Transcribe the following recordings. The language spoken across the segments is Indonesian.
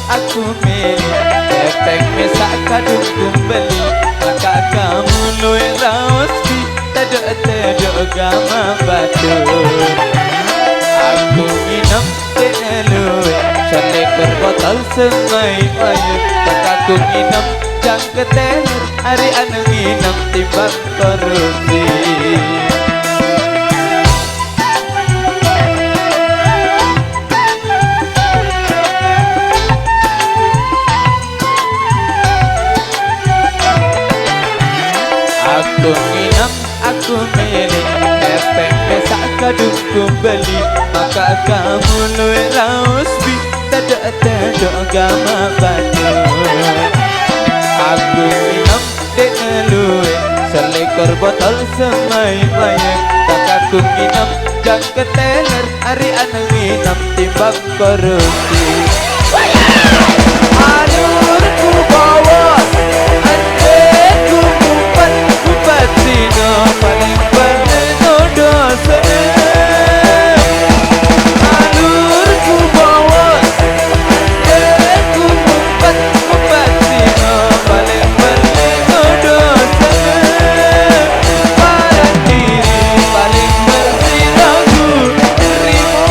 aku milih efek mesak kadung kumbeli maka kamu luwe raos di tedok gama batu aku nginep di luwe selebar botol semai ayu maka aku nginep jang keter hari anu nginep timbang korupsi. Aku nginep, aku milih efek mesak kadung kumbeli maka kamu luwe raus bi tedok gama batu aku nginep dek luwe selekor botol semai mayang maka aku nginep jang keteler hari anu nginep timbang korupsi. Alurku bawas anjeku kupat sino paling berno dosa alurku bawas anjeku kupat sino paling berno dosa parang diri paling bersih lagu terima.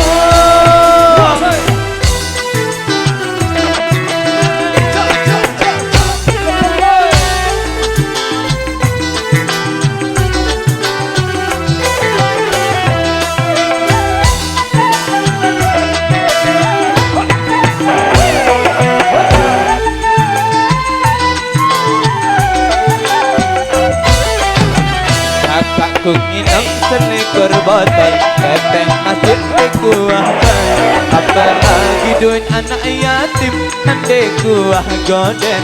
Kakakku nginep selekor botol keteng masjid di kuah bayi apalagi duit anak yatim nanti kuah goden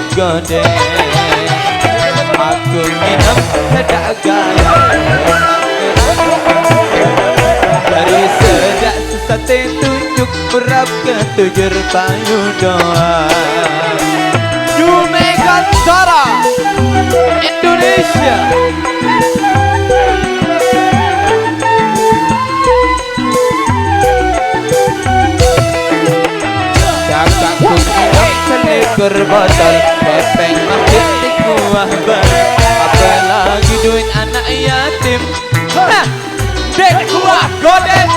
aku nginep sedak gaya dari sedak sesate tunjuk berap ketujur payu doa Jumegan Zara Indonesia. Kakakku nginep selekor botol keteng masjid di kuah bayi apalagi duit anak yatim dek kuah goden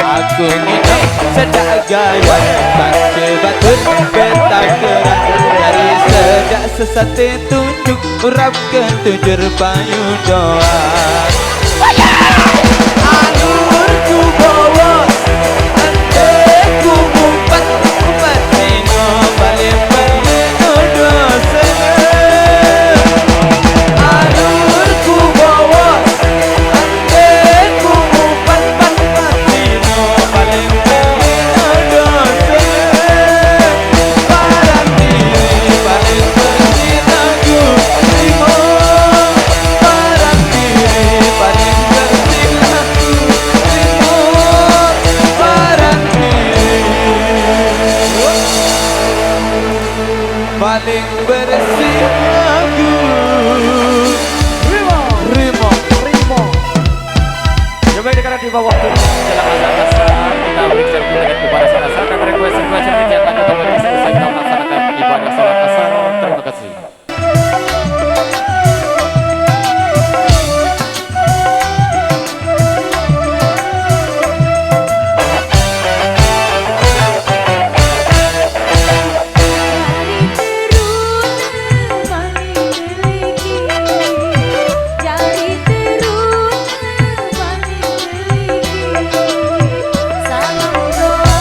aku nginep sedak gaya baca batur bentang gerak dari sedak sesate tunjuk urap ketujur payu doa alurku bawas anjeku kupat sino paling berno dosa alurku bawas anjeku kupat sino paling berno dosa parang diri paling bersih lagu terima parang diri paling bersih lagu terima parang diri paling bersih lagu Rimo. Coba karena di bawah waktu jelang azan kita berikan kepada salah dan request dicetak atau selesai kita laksanakan ibadah salat asar. Terima kasih. Salam doa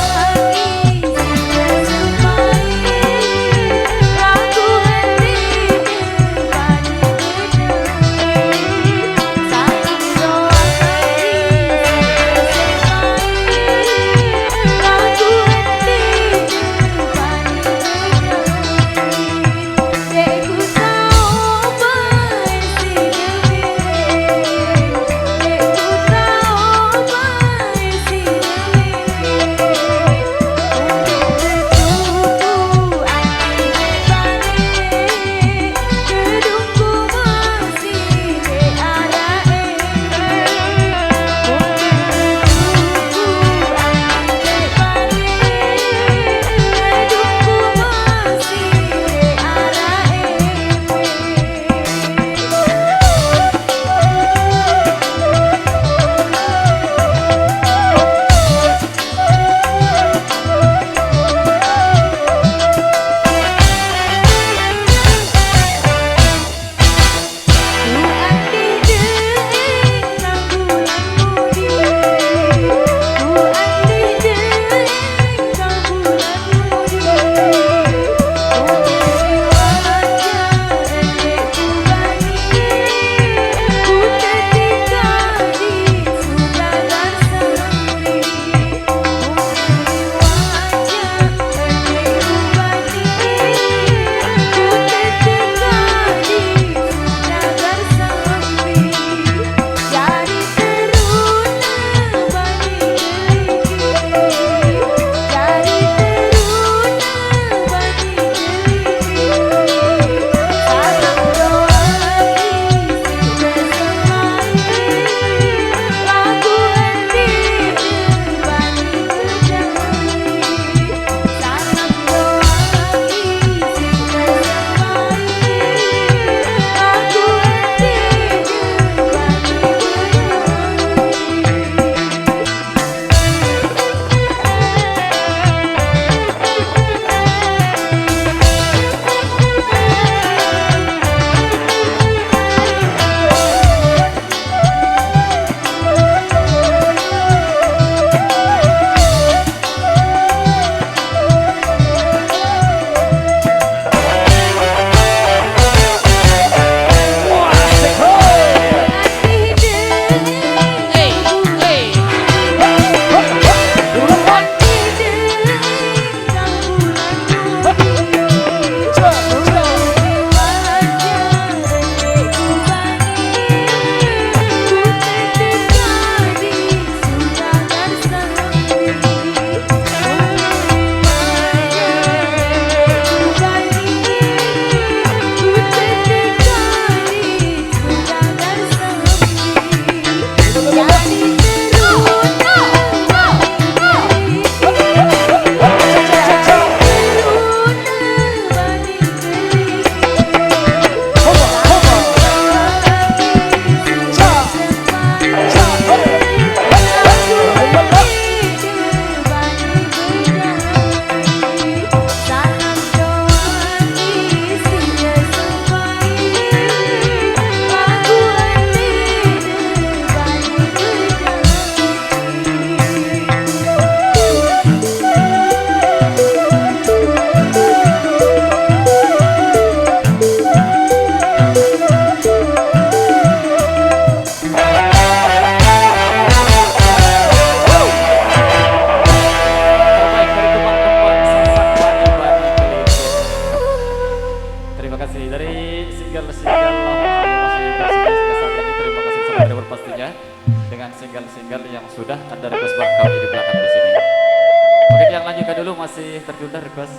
lanjutkan dulu, masih tertunda request.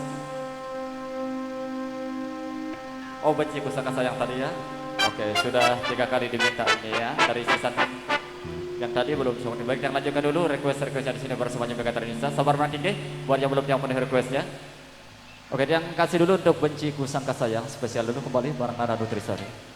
Oh, benci pusaka sayang tadi ya. Oke, sudah 3 kali diminta ini ya dari season yang tadi belum semua. Baik, yang lanjutkan dulu request-requestnya di sini bersemuanya Megatar Indonesia. Sabar menanti buat yang belum yang penuh requestnya. Oke, yang kasih dulu untuk benci kusangka sayang spesial dulu kembali bareng Nana Nutrisari.